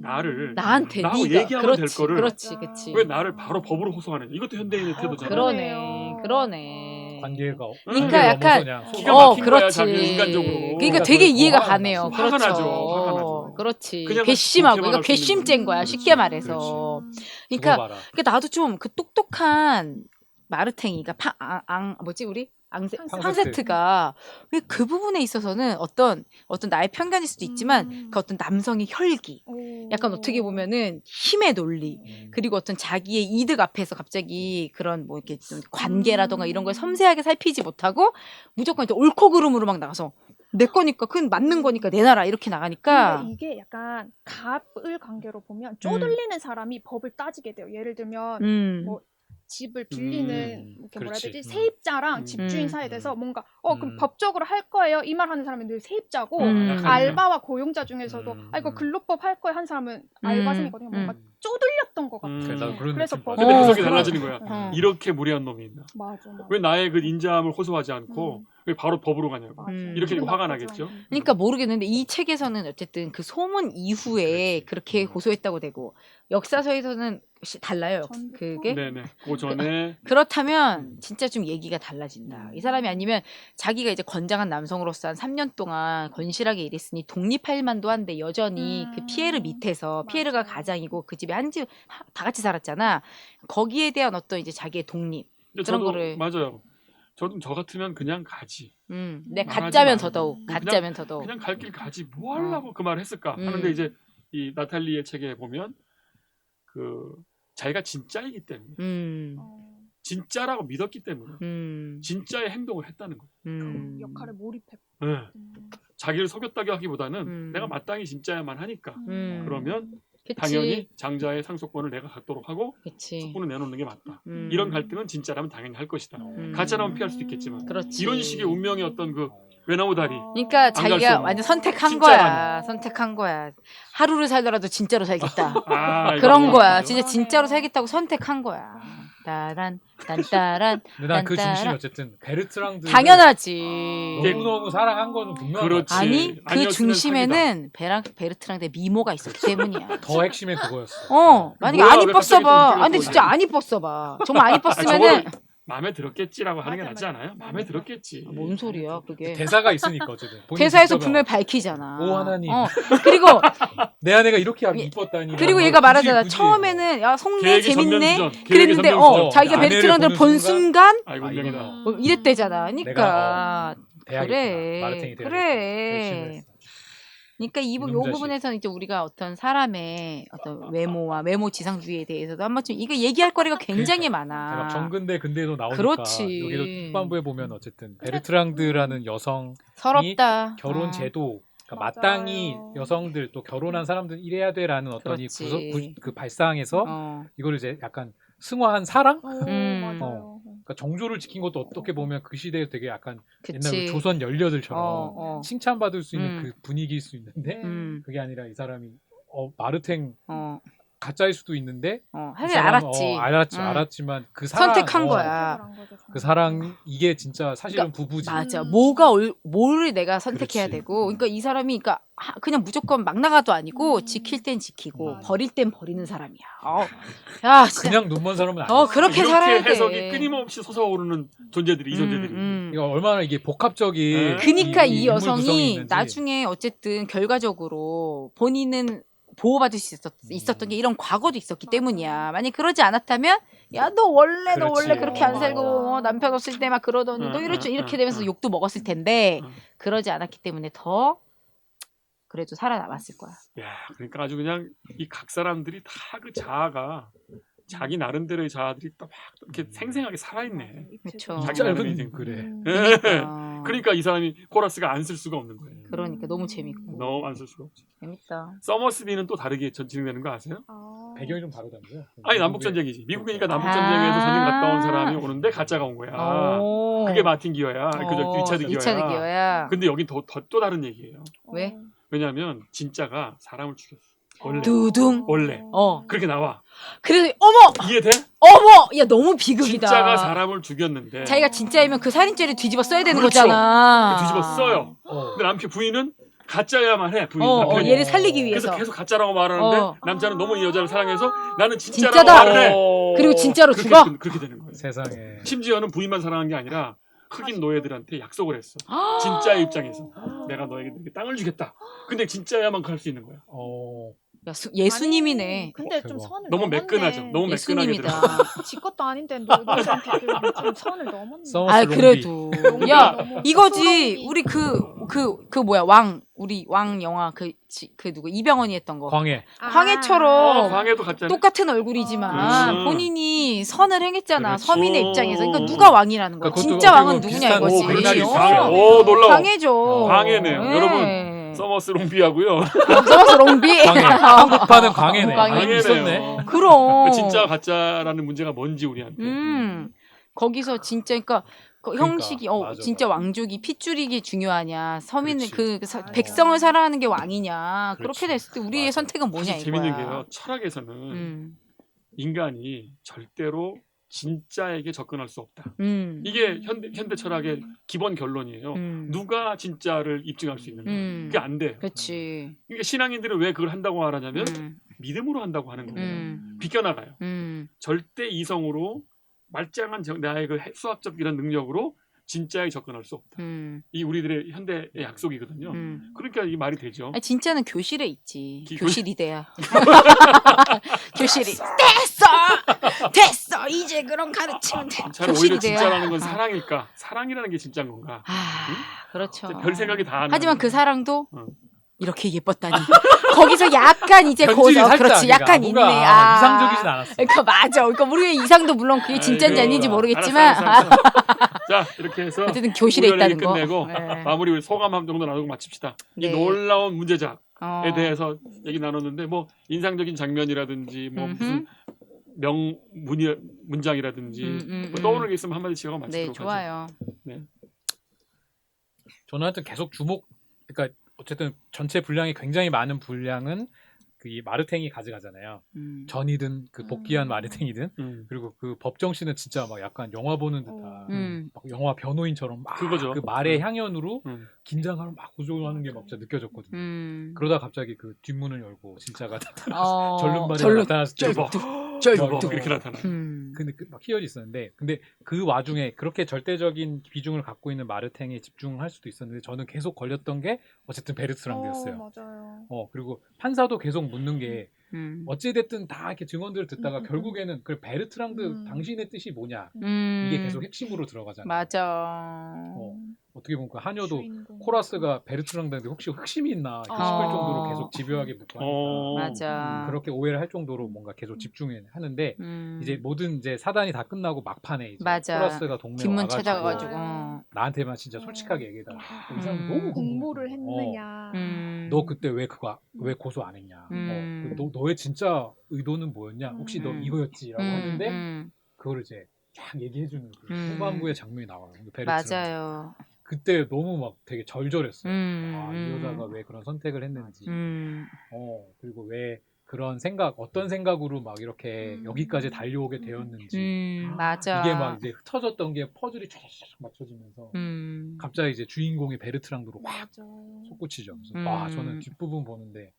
나한테 나하고 네가 얘기하면 될 거를 그렇지. 왜 나를 바로 법으로 호송하느냐. 이것도 현대인의 태도잖아요. 그러네. 관계가 그러니까 약간 기가 막힌 거야 그렇지. 자기 인간적으로. 그러니까 되게 이해가 가네요. 화가 그렇죠. 나죠. 그렇지. 그냥 궤심하고 그렇게만 그러니까 할수 있는 궤심죄인 거야. 거지. 쉽게 말해서. 그러니까 나도 좀 그 똑똑한 마르탱이가 팡세트가 왜 그 부분에 있어서는 어떤 나의 편견일 수도 있지만 그 어떤 남성의 혈기, 약간 어떻게 보면은 힘의 논리, 그리고 어떤 자기의 이득 앞에서 갑자기 그런 뭐 이렇게 좀 관계라던가 이런 걸 섬세하게 살피지 못하고 무조건 이제 옳고 그름으로 막 나가서 내 거니까 그건 맞는 거니까 내놔라 이렇게 나가니까. 근데 이게 약간 갑을 관계로 보면 쪼들리는 사람이 법을 따지게 돼요. 예를 들면 뭐 집을 빌리는 이렇게 뭐라 해야 그렇지. 되지 세입자랑 음. 집주인 사이에 대해서 뭔가 그럼 음. 법적으로 할 거예요 이 말 하는 사람은 늘 세입자고 알바와 고용자 중에서도 이거 근로법 할 거예요 한 사람은 알바생이거든요. 뭔가 쪼들렸던 것 같아. 나도 그런 그래서 느낌 법- 받아. 근데 해석이 그런- 달라지는 거야. 어. 이렇게 무례한 놈이 있나? 맞아. 왜 나의 그 인자함을 호소하지 않고 왜 바로 법으로 가냐고. 맞아. 이렇게 기분 화가 나쁘죠. 나겠죠. 그러니까 모르겠는데 이 책에서는 어쨌든 그 소문 이후에 그렇게 고소했다고 되고 역사서에서는 달라요. 전부터? 그게 네네. 그 전에 그렇다면 진짜 좀 얘기가 달라진다. 이 사람이 아니면 자기가 이제 건장한 남성으로서 한 3년 동안 건실하게 일했으니 독립할 만도 한데 여전히 그 피에르 밑에서 피에르가 맞아요. 가장이고 그 집에 한 집 다 같이 살았잖아. 거기에 대한 어떤 이제 자기의 독립 근데 그런 저도 거를 맞아요. 저도 저 같으면 그냥 가지. 내 말하지 가짜면 마. 더더욱 그냥- 가짜면 더더욱 그냥 갈 길 가지. 뭐 하려고 그 말을 했을까? 음. 하는데 이제 이 나탈리의 책에 보면 그 자기가 진짜이기 때문에 진짜라고 믿었기 때문에 진짜의 행동을 했다는 거예요. 그 역할에 몰입했고. 네. 자기를 속였다고 하기보다는 내가 마땅히 진짜야만 하니까 그러면 그치. 당연히 장자의 상속권을 내가 갖도록 하고 그치. 속분을 내놓는 게 맞다. 이런 갈등은 진짜라면 당연히 할 것이다. 음. 가짜라면 피할 수도 있겠지만 그렇지. 이런 식의 운명의 어떤 그 외나무다리 그러니까 안갈 수 자기가 없는. 완전 선택한 진짜라면. 거야. 선택한 거야. 하루를 살더라도 진짜로 살겠다. 아, 이거 그런 너무 거야. 웃기죠. 진짜 진짜로 살겠다고 선택한 거야. 따란 딴따란 근데 난 그 딴따란. 중심이 어쨌든 베르트랑드 당연하지. 너무너무 사랑한 거는 분명한 그렇지. 것 같아. 아니 그 아니었으면 중심에는 베르트랑드의 미모가 있었기 때문이야. 더 핵심은 그거였어. 만약에 뭐야, 안 왜 이뻤어 갑자기 봐. 좀 아, 근데 그런 진짜 거지? 안 이뻤어 봐. 정말 안 아, 이뻤으면은 저거를 마음에 들었겠지라고 하는 게 낫지 않아요? 마음에 들었겠지. 뭔 소리야 그게. 대사가 있으니까 어쨌든 본인 대사에서 직접 분명히 밝히잖아. 오, 하나님. 그리고 내 아내가 이렇게 이뻤다니. 그리고 막 얘가 말하잖아. 굳이. 처음에는 야 성내 계획의 재밌네. 전면주전, 그랬는데 계획의 전면주전. 자기가 아내를 베르트랑드를 보는 본 순간 아이고 아, 운명이다. 이거는 이랬대잖아. 그러니까 대학이구나. 그래. 마르탱이 대학이구나. 그래. 열심히 했어. 그러니까 이 이놈 자식. 부분에서는 이제 우리가 어떤 사람의 어떤 외모와 외모 지상주의에 대해서도 한 번쯤 이거 얘기할 거리가 굉장히 막 많아. 정근대 근대도 나오니까 그렇지. 여기도 후반부에 보면 어쨌든 베르트랑드라는 여성 서럽다. 결혼 어. 제도 그러니까 맞아요. 마땅히 여성들 또 결혼한 사람들 이래야 돼라는 어떤 그렇지. 그 발상에서 어. 이거를 이제 약간 승화한 사랑? 맞아요. 그러니까 정조를 지킨 것도 어떻게 보면 그 시대에 되게 약간 옛날 그치. 조선 연려들처럼 어. 칭찬받을 수 있는 음. 그 분위기일 수 있는데 그게 아니라 이 사람이 마르탱 어. 가짜일 수도 있는데 이 사실 사람은, 알았지. 응. 알았지만 그 사랑 선택한 거야. 그 사랑 이게 진짜 사실은 그러니까 부부지. 맞아. 뭐를 내가 선택해야 그렇지. 되고. 그러니까 이 사람이 그러니까 그냥 무조건 막 나가도 아니고 지킬 땐 지키고 맞아. 버릴 땐 버리는 사람이야. 야, 진짜. 그냥 눈먼 사람은 아니야. 그렇게 이렇게 살아야 돼. 해석이 끊임없이 솟아오르는 존재들이 이 존재들이. 이거 얼마나 이게 복합적인 그러니까 이 인물 구성이 여성이 있는지. 나중에 어쨌든 결과적으로 본인은 보호받을 수 있었던 게 이런 과거도 있었기 때문이야. 만약 그러지 않았다면 야 너 원래 그렇지. 그렇게 안 살고 남편 없을 때 막 그러더니 너 이렇게 되면서 욕도 먹었을 텐데 그러지 않았기 때문에 더 그래도 살아남았을 거야. 야, 그러니까 아주 그냥 이 각 사람들이 다 그 자아가 자기 나름대로의 자아들이 또 막 이렇게 생생하게 살아있네. 그렇죠. 자기 나름의 짧은 인생. 그래. 그러니까 이 사람이 코러스가 안 쓸 수가 없는 거예요. 그러니까 너무 재밌고 너무 안 쓸 수가 없지. 재밌다. 서머스비는 또 다르게 진행되는 거 아세요? 배경이 좀 다르다면서요? 아니 남북 전쟁이지. 미국이니까 남북 전쟁에서 전쟁 갔다 온 사람이 오는데 가짜가 온 거야. 그게 마틴 기어야. 그저 리차드 기어야. 기어야. 근데 여긴 또 다른 얘기예요. 왜? 왜냐하면 진짜가 사람을 죽였어. 원래. 두둥. 원래. 그렇게 나와. 그래서 어머 이해돼? 야 너무 비극이다. 진짜가 사람을 죽였는데 자기가 진짜이면 그 살인죄를 뒤집어 써야 되는 그렇죠. 거잖아. 뒤집어 써요. 근데 남편 부인은 가짜야만 해. 부인 남편이. 얘를 살리기 위해서. 그래서 계속 가짜라고 말하는데 남자는 너무 이 여자를 사랑해서 나는 진짜라고 진짜다. 말을 해. 그리고 진짜로 그렇게, 죽어. 그렇게 되는 거예요. 세상에. 심지어는 부인만 사랑한 게 아니라 흑인 노예들한테 약속을 했어. 진짜의 입장에서 내가 너에게 땅을 주겠다. 근데 진짜야만 갈 수 있는 거야. 야, 예수님이네. 근데 좀 대박. 선을 너무 넘었네. 매끈하죠. 너무 매끈하게 들어. 예수님이다. 지 것도 아닌데 너희들한테 좀 선을 넘었네. 아 그래도 야 너무 이거지 소름이. 우리 그 뭐야 우리 왕 영화 그 누구 이병헌이 했던 거 광해. 광해처럼 광해도 가짜. 똑같은 얼굴이지만 그렇지. 본인이 선을 행했잖아. 그렇죠. 서민의 입장에서. 그러니까 누가 왕이라는 거야. 그러니까 그것도 진짜 어떻게 왕은 보면 누구냐 비슷한 이거지. 맥락이 광해. 있어요. 오 놀라워. 광해죠. 광해네요. 네. 여러분 서머스 롱비하고요. 서머스 롱비. 광해. 한국판은 광해네. 광해. 있었네. 그럼. 진짜 가짜라는 문제가 뭔지 우리한테. 거기서 진짜 그러니까 그 그러니까, 형식이 맞아, 진짜 맞아. 왕족이 핏줄이기 중요하냐 서민을 그렇지. 백성을 사랑하는 게 왕이냐 그렇지. 그렇게 됐을 때 우리의 맞아. 선택은 뭐냐 사실 이거야. 재밌는 게요. 철학에서는 인간이 절대로 진짜에게 접근할 수 없다. 이게 현대 철학의 기본 결론이에요. 누가 진짜를 입증할 수 있는가? 그게 안 돼. 그렇지. 그러니까 신앙인들은 왜 그걸 한다고 말하냐면 믿음으로 한다고 하는 거예요. 비껴나가요. 절대 이성으로 말짱한 나의 그 수학적 이런 능력으로 진짜에 접근할 수 없다. 이 우리들의 현대의 약속이거든요. 그러니까 이 말이 되죠. 아니, 진짜는 교실에 있지. 기- 교실이돼야. 교실이 됐어. 이제 그런 가르치면 돼. 잘 오히려 교실이돼야. 진짜라는 건 사랑일까? 사랑이라는 게 진짜인 건가? 그렇죠. 별 생각이 다 하는. 하지만 그 사랑도 응. 이렇게 예뻤다니. 거기서 약간 이제 변질이 살짝 그렇지. 약간 있네. 뭔가 이상적이진 않았어. 그러니까 맞아. 그러니까 우리의 이상도 물론 그게 진짜인지 아이고, 아닌지 모르겠지만 알았어. 자 이렇게 해서 어쨌든 교실에 우리 있다는 거. 끝내고 네. 마무리 소감 한 정도 나누고 마칩시다. 이 네. 놀라운 문제작에 어. 대해서 얘기 나눴는데 뭐 인상적인 장면이라든지 뭐 무슨 문장이라든지 뭐 떠오르는 게 있으면 한마디씩 하고 마치도록 네, 좋아요. 하죠. 네. 저는 하여튼 계속 그러니까 어쨌든 전체 분량이 굉장히 많은 분량은 그 이 마르탱이 가져가잖아요. 전이든 그 복귀한 마르탱이든 그리고 그 법정 씨는 진짜 막 약간 영화 보는 듯한 막 영화 변호인처럼 막 그거죠. 그 말의 향연으로 음. 긴장감을 막 고조하는 게 막 진짜 느껴졌거든요. 그러다 갑자기 그 뒷문을 열고 진짜가 절름발이 나타났을 때 막 이렇게 나타나. 근데 막 희열이 있었는데 근데 그 와중에 그렇게 절대적인 비중을 갖고 있는 마르탱에 집중할 수도 있었는데 저는 계속 걸렸던 게 어쨌든 베르트랑드였어요. 맞아요. 그리고 판사도 계속 묻는 게 어찌됐든 다 이렇게 증언들을 듣다가 음. 결국에는 그 베르트랑드 당신의 뜻이 뭐냐 이게 계속 핵심으로 들어가잖아요. 맞아. 어떻게 보면 그 하녀도 주인공. 코라스가 베르트랑드한테 혹시 흑심이 있나 이렇게 싶을 정도로 계속 집요하게 묻고 하니까 맞아. 그렇게 오해를 할 정도로 뭔가 계속 집중하는데 이제 모든 이제 사단이 다 끝나고 막판에 이제 맞아. 코라스가 동네 뒷문 와가지고 찾아가가지고 나한테만 진짜 솔직하게 얘기해달라. 이 사람 너무 공모를 궁금해. 했느냐. 너 그때 왜 그거 고소 안 했냐? 너의 진짜 의도는 뭐였냐? 혹시 너 이거였지라고 하는데 그걸 이제 쫙 얘기해주는 그 후반부의 장면이 나와요. 베르트랑드. 맞아요. 그때 너무 막 되게 절절했어요. 이 여자가 왜 그런 선택을 했는지, 그리고 왜 그런 어떤 생각으로 막 이렇게 여기까지 달려오게 되었는지. 맞아. 이게 막 이제 흩어졌던 게 퍼즐이 쫙 맞춰지면서 갑자기 이제 주인공이 베르트랑드로 확 맞아. 솟구치죠. 그래서 저는 뒷부분 보는데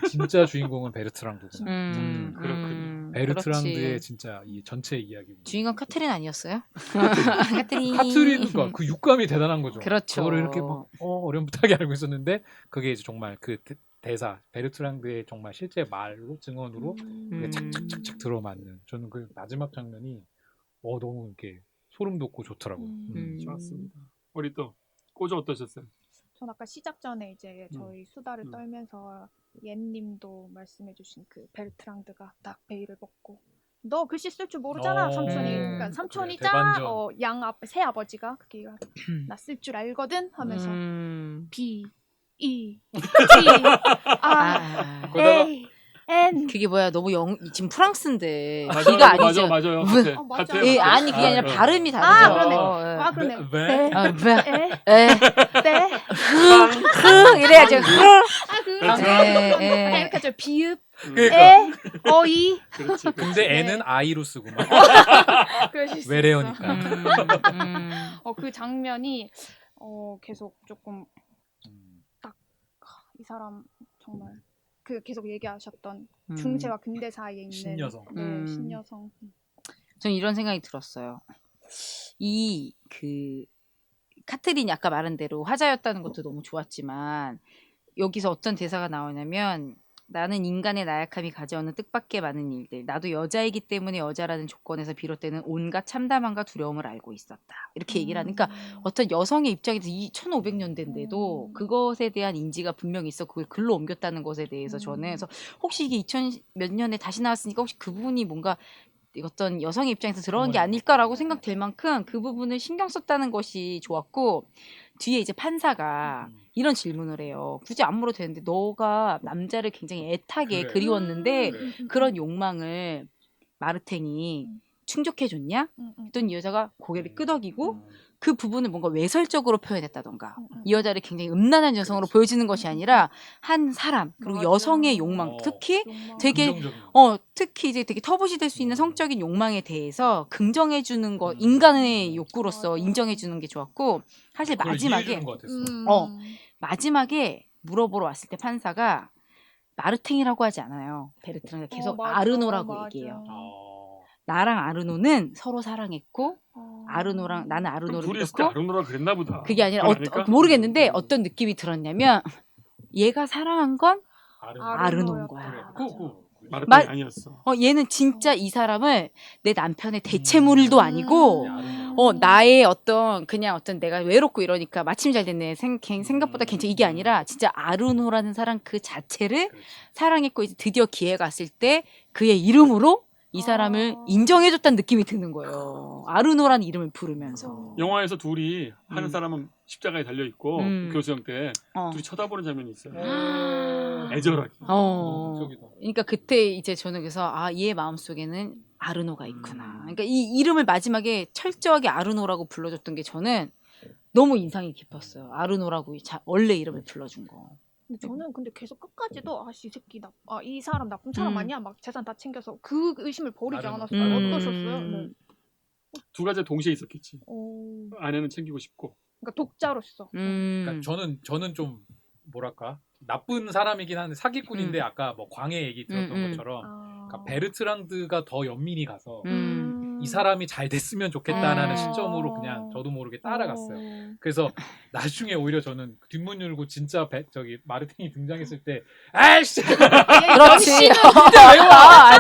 이 진짜 주인공은 베르트랑드구나. 그렇군요. 베르트랑드의 그렇지. 진짜 이 전체 이야기. 주인공 카트린 아니었어요? 카트린과 그 육감이 대단한 거죠. 그렇죠. 그거를 이렇게 막 어렴풋하게 알고 있었는데 그게 이제 정말 그 대사 베르트랑드의 정말 실제 말로 증언으로 그게 착착착착 들어맞는. 저는 그 마지막 장면이 너무 이렇게 소름 돋고 좋더라고요. 좋았습니다. 우리 또 꼬조 어떠셨어요? 전 아까 시작 전에 이제 저희 수다를 떨면서 옌님도 말씀해주신 그 베르트랑드가 딱 베일을 벗고 너 글씨 쓸 줄 모르잖아 삼촌이. 그러니까 삼촌이자 대반전. 새 아버지가 그게 나 쓸 줄 알거든 하면서 B E T R A N. 그게 뭐야? 너무 지금 프랑스인데 맞아요, B가 아니죠. 맞아요. 왜? 같아요. 아니 그게 아니라 발음이 다르죠. 그러네. 왜? 흥 이래야죠. 이렇게 하죠. 비읍 그러니까. 어이. 그렇지. 근데 N은 I로 쓰고 막 그러실 수 외래어니까. 그 장면이 계속 조금 딱 이 사람 정말 그 계속 얘기하셨던 중세와 근대 사이에 있는 신여성. 신여성. 저는 이런 생각이 들었어요. 이 카트린이 아까 말한 대로 화자였다는 것도 너무 좋았지만 여기서 어떤 대사가 나오냐면 나는 인간의 나약함이 가져오는 뜻밖의 많은 일들, 나도 여자이기 때문에 여자라는 조건에서 비롯되는 온갖 참담함과 두려움을 알고 있었다. 이렇게 얘기를 하니까 어떤 여성의 입장에서 이 1500년대인데도 그것에 대한 인지가 분명히 있어 그걸 글로 옮겼다는 것에 대해서 저는 그래서 혹시 이게 2000 몇 년에 다시 나왔으니까 혹시 그 부분이 뭔가 어떤 여성의 입장에서 들어간 게 아닐까라고 생각될 만큼 그 부분을 신경 썼다는 것이 좋았고 뒤에 이제 판사가 이런 질문을 해요. 굳이 안 물어도 되는데 너가 남자를 굉장히 애타게 그래. 그리웠는데 그래. 그런 욕망을 마르탱이 충족해줬냐? 했더니 이 여자가 고개를 끄덕이고 그 부분을 뭔가 외설적으로 표현했다던가 이 여자를 굉장히 음란한 여성으로 그렇지. 보여주는 것이 아니라 한 사람 그리고 맞아. 여성의 욕망 어. 특히 욕망. 되게 긍정적인. 특히 이제 되게 터부시 될 수 있는 성적인 욕망에 대해서 긍정해주는 거 인간의 욕구로서 맞아. 인정해주는 게 좋았고 사실 그걸 마지막에 이해해주는 것 같았어. 마지막에 물어보러 왔을 때 판사가 마르탱이라고 하지 않아요. 베르트랑가 계속 맞아, 아르노라고 맞아. 얘기해요. 어. 나랑 아르노는 서로 사랑했고 아르노랑 나는 그럼 아르노를 둘이 있을 때 믿었고 아르노라 그랬나 보다. 그게 아니라 그건 아닐까? 모르겠는데 어떤 느낌이 들었냐면 얘가 사랑한 건 아르. 아르노인 거야. 그래. 마르탱이 아니었어. 얘는 진짜 이 사람을 내 남편의 대체물도 아니고 아르노. 나의 그냥 내가 외롭고 이러니까 마침 잘 됐네 생각보다 괜찮 이게 아니라 진짜 아르노라는 사람 그 자체를 그렇지. 사랑했고 이제 드디어 기회가 왔을 때 그의 이름으로 이 사람을 인정해줬다는 느낌이 드는 거예요. 아르노라는 이름을 부르면서. 영화에서 둘이 한 사람은 십자가에 달려 있고 교수형 때 둘이 쳐다보는 장면이 있어요. 애절하게. 목적이다. 그러니까 그때 이제 저는 그래서 얘 마음속에는 아르노가 있구나. 그러니까 이 이름을 마지막에 철저하게 아르노라고 불러줬던 게 저는 너무 인상이 깊었어요. 아르노라고 원래 이름을 불러준 거. 근데 저는 근데 계속 끝까지도 이 새끼 이 사람 나쁜 사람 아니야? 막 재산 다 챙겨서 그 의심을 버리지 않았어요. 어떠셨어요? 네. 두 가지 동시에 있었겠지. 오. 아내는 챙기고 싶고. 그러니까 독자로서. 그러니까 저는 좀 뭐랄까 나쁜 사람이긴 한데 사기꾼인데 아까 뭐 광해 얘기 들었던 것처럼 그러니까 베르트랑드가 더 연민이 가서 이 사람이 잘 됐으면 좋겠다라는 시점으로 그냥 저도 모르게 따라갔어요. 그래서 나중에 오히려 저는 뒷문 열고 진짜 마르탱이 등장했을 때 아이씨 그렇지.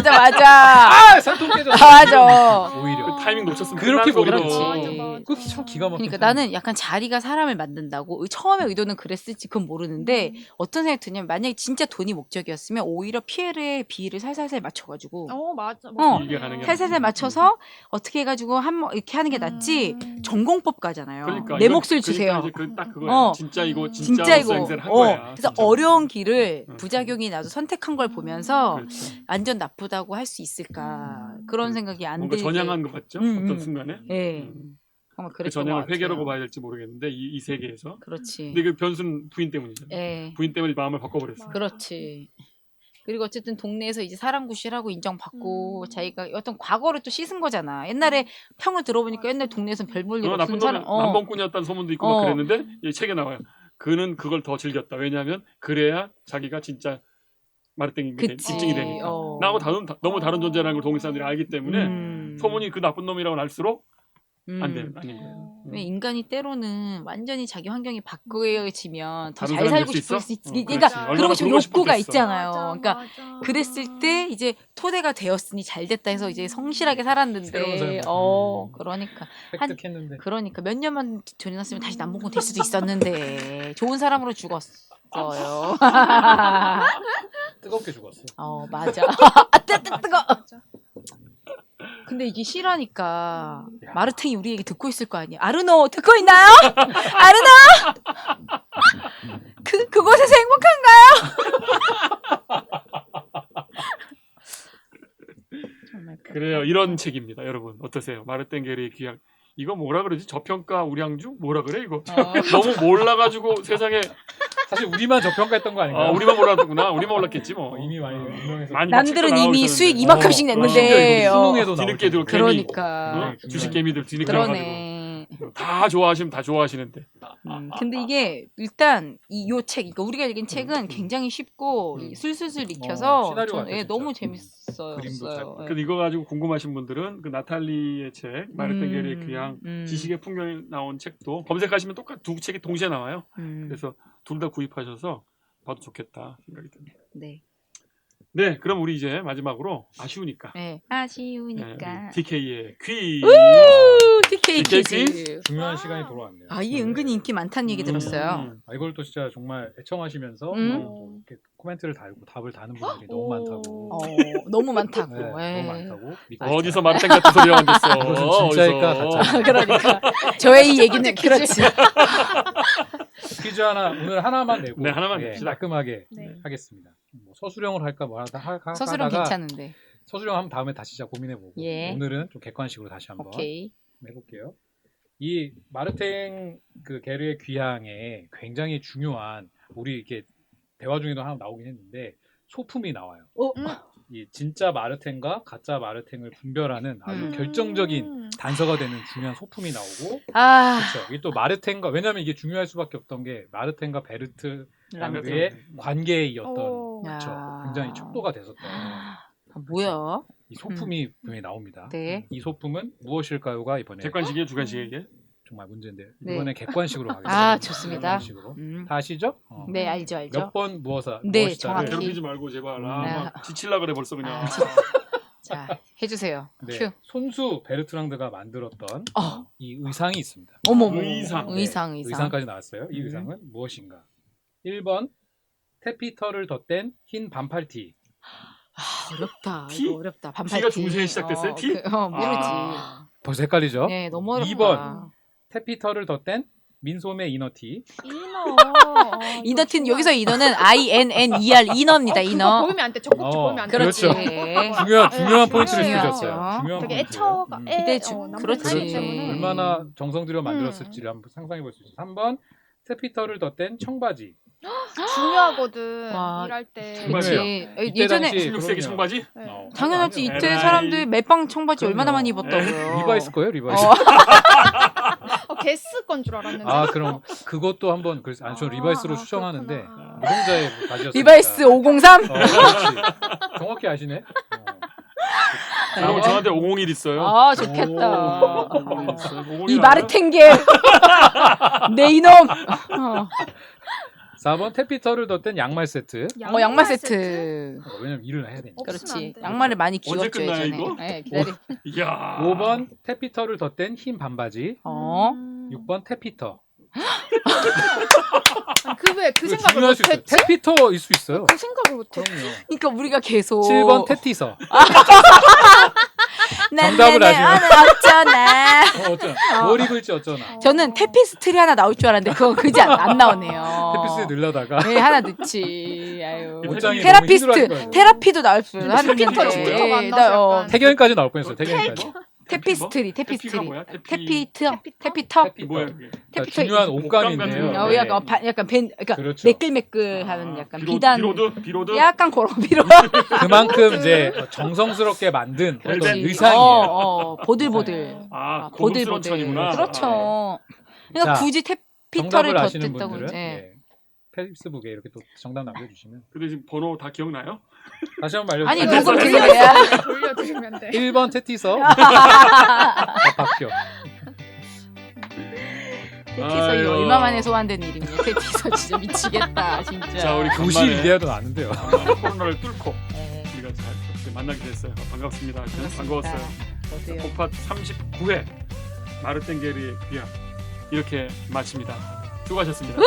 맞아. 아 산통 깨졌어. 맞아. 오히려 그 타이밍 놓쳤으면 그렇게 끝나는 버리더라고. 거거든. 맞아. 그게 참 기가 막혀. 그러니까 나는 약간 자리가 사람을 만든다고 처음에 의도는 그랬을지 그건 모르는데 어떤 생각이 드냐면 만약에 진짜 돈이 목적이었으면 오히려 피해를 비를 살살살 맞춰가지고 맞아. 이게 가능해. 살살살 맞춰서 어떻게 해가지고 이렇게 하는 게 낫지 전공법 가잖아요. 그러니까 내 이건- 몫을 주세요. 그러니까 이제 딱 그거야. 진짜 이거 진짜 진짜로서 이거 행세를 한 거야. 그래서 진짜. 어려운 길을 그렇지. 부작용이 나도 선택한 걸 보면서 그렇지. 완전 나쁘다고 할 수 있을까 그런 생각이 안 뭔가 들게 전향한 것 같죠? 어떤 순간에. 네. 음. 정말 그 그랬던 것 전향을 같아요. 회개라고 봐야 될지 모르겠는데 이 세계에서. 그렇지. 근데 그 변수는 부인 때문이잖아. 예. 부인 때문에 마음을 바꿔버렸어. 그렇지. 그리고 어쨌든 동네에서 이제 사람구실하고 인정받고 자기가 어떤 과거를 또 씻은 거잖아. 옛날에 평을 들어보니까 옛날 동네에선 별 볼 일 나쁜 없는 놈이 사람. 남봉꾼이었다는 소문도 있고 막 그랬는데 이 책에 나와요. 그는 그걸 더 즐겼다. 왜냐하면 그래야 자기가 진짜 마르탱이 입증이 되니까. 나하고 너무 다른 존재라는 걸 동네 사람들이 알기 때문에 소문이 그 나쁜 놈이라고 알수록 안 되는 아닌 거예요. 왜 인간이 때로는 완전히 자기 환경이 바꿔지면 더 다른 잘 사람이 살고 될 수 싶을 있어? 수 있지. 그렇지. 그러니까 얼마나 그런 좀 그러고 욕구가 싶었겠어. 있잖아요. 맞아, 그러니까 맞아. 그랬을 때 이제 토대가 되었으니 잘 됐다 해서 이제 성실하게 새로운 살았는데 삶. 그러니까 획득했는데. 그러니까 몇 년만 지났으면 다시 남봉꾼 될 수도 있었는데 좋은 사람으로 죽었어요. 뜨겁게 죽었어. 맞아. 뜨거. 근데 이게 실화니까 마르탱이 우리 얘기 듣고 있을 거 아니야. 아르노 듣고 있나요? 아르노? 그곳에서 행복한가요? 정말 그래요. 이런 책입니다, 여러분. 어떠세요? 마르탱게르의 귀향. 이거 뭐라 그러지? 저평가 우량주? 뭐라 그래 이거? 너무 몰라가지고 세상에 사실 우리만 저평가했던 거 아닌가요? 우리만 몰랐구나. 우리만 몰랐겠지 뭐. 이미 많이 유명해서. 많이 남들은 책도 이미 나오고 수익 있었는데. 이만큼씩 심지어 냈는데 이거 수능에도 뒤늦게 들어 그러니까 주식 개미들 뒤늦게 와가지고 그러네. 다 좋아하시면 다 좋아하시는데. 근데 이게 일단 요 책, 그러니까 우리가 읽은 책은 굉장히 쉽고 술술술 익혀서 시나리오 같아, 예, 진짜. 너무 재밌어요. 그림도 잘 예. 그래서 이거 가지고 궁금하신 분들은 그 나탈리의 책 마르탱게르의 귀향 지식의 풍경이 나온 책도 검색하시면 똑같 두 책이 동시에 나와요. 그래서 둘 다 구입하셔서 봐도 좋겠다 생각이 듭니다. 네. 네, 그럼 우리 이제 마지막으로 아쉬우니까 네. 아쉬우니까. TK의 퀴즈. TK TK 퀴즈. 중요한 시간이 돌아왔네요. 이게 은근히 인기 많다는 얘기 들었어요. 이걸 또 진짜 정말 애청하시면서 이렇게 코멘트를 달고 답을 다는 분들이 너무 많다고. 너무 많다고. 네, 너무 많다고. 믿고 어디서 마르탱 같은 소리가 안 됐어. 이것은 진짜일까 가짜. 그러니까 저의 이 얘기는 그렇지. 퀴즈 오늘 하나만 내고 네, 하나만 냅시다. 깔끔하게 네. 하겠습니다. 뭐 서술형으로 할까 뭐 하다가 서술형 괜찮은데. 서술형 한번 다음에 다시 고민해보고 예. 오늘은 좀 객관식으로 다시 한번 오케이. 해볼게요. 이 마르탱 그 게르의 귀향에 굉장히 중요한 우리 이렇게 대화 중에도 하나 나오긴 했는데 소품이 나와요. 이 진짜 마르탱과 가짜 마르탱을 분별하는 아주 결정적인 단서가 되는 중요한 소품이 나오고 그렇죠. 이게 또 마르탱과 왜냐하면 이게 중요할 수밖에 없던 게 마르탱과 베르트랑드의 관계의 어떤 그렇죠. 굉장히 척도가 됐었던 뭐야? 이 소품이 분명히 나옵니다. 네. 이 소품은 무엇일까요가 이번에 객관식이에요, 주관식이에요 이게? 정말 문제인데 네. 이번에 객관식으로 가겠습니다. 좋습니다. 객관식으로. 다 아시죠? 네, 알죠. 몇 번 무엇을 네, 정확히. 괴롭히지 말고 제발. 막 지칠라 그래 벌써 그냥. 자, 해주세요. 네, 큐. 손수 베르트랑드가 만들었던 이 의상이 있습니다. 어머머. 의상. 의상까지 나왔어요. 이 의상은 무엇인가? 1번 테피터를 덧댄 흰 반팔티. 어렵다. 티? 이거 어렵다. 반팔티. 티가 중세에 시작됐어요? 티? 모르지. 벌써 헷갈리죠? 네, 너무 어렵다. 2번 테피터를 덧댄 민소매 이너티. 이너티는 여기서 이너는 INNER 이너입니다. 그거 이너. 보이면 안 돼. 적국지 보이면 안 돼. 그렇지. 중요한 포인트를 중요하죠. 쓰셨어요. 중요한 되게 포인트예요. 애처가 그렇지. 남자이기 때문에. 얼마나 정성 들여 만들었을지를 한번 상상해 볼 수 있어요. 3번 테피터를 덧댄 청바지. 중요하거든. 와, 일할 때. 청바지. 이때 예전에 당시 16세기 청바지? 네. 당연하지. 이때 에라이. 사람들 멜빵 청바지 그럼요. 얼마나 많이 입었다고요. 리바이스 거예요, 리바이스. 게스 건 줄 알았는데. 그럼 그것도 한번 그래서 저 리바이스로 추정하는데 그렇구나. 노동자의 바지였어요. 리바이스 503. 그렇지. 정확히 아시네. 여러분 저한테 501 있어요. 좋겠다. 501 있어요. 501 이 알아요? 마르탱게 내 이놈. 4번 테피터를 덧댄 양말 세트. 양말 세트. 왜냐면 일을 해야 되니까. 없으면 그렇지. 안 돼. 양말을 많이 언제 끼웠죠 끝나요, 예전에. 이거? 네, 기다려. 이야. 5번 테피터를 덧댄 흰 반바지. 6번 테피터. 그 이거 생각을 중요할 수 있어요. 못했지? 테피터일 수 있어요. 그 생각을 못해. 그럼요. 그러니까 우리가 계속 7번 테티서. 난 정답을 내내 아시네. 오늘 어쩌나. 어쩌나. 뭘 입을지 어쩌나. 저는 테피스트리 하나 나올 줄 알았는데 그거 그지 안 나오네요. 테피스에 늘려다가. 네, 하나 넣지. 아유. 옷장이 테라피스트, 너무 힘들어하실 거예요. 테라피도 나올 줄 알았는데. 테피터가 안 나와서 약간. 태견까지 나올 뻔했어요. 태견까지. 테피스트리, 테피가 테피스트리. 뭐야? 테피터. 뭐야 그게? 그러니까 중요한 옷감인데요. 옷감 어, 네. 약간 그러니까 그렇죠. 매끌매끌하는 약간 비단. 비로드. 약간 그런 비로. 그만큼 이제 정성스럽게 만든 어떤 그렇지. 의상이에요. 보들보들. 고급스러운 천이구나. 그렇죠. 그러니까 자, 굳이 테피터를 정답을 아시는 덧댔다고. 분들은 네. 페이스북에 이렇게 또 정답 남겨주시면 근데 지금 번호 다 기억나요? 다시 한번 아니 알려드릴게요. 녹음 들려야. 돌려드리면 돼. 1번 테티서 박효. 테티서 이거 얼마 만에 소환된 일입니다. 테티서 진짜 미치겠다 진짜. 자 우리 92대도 나는데요. 코로나를 뚫고 네. 우리가 잘 이렇게 만나게 됐어요. 반갑습니다. 반가웠어요. 저도요. 콩팟 39회 마르탱게르의 귀향 이렇게 마칩니다. 수고하셨습니다.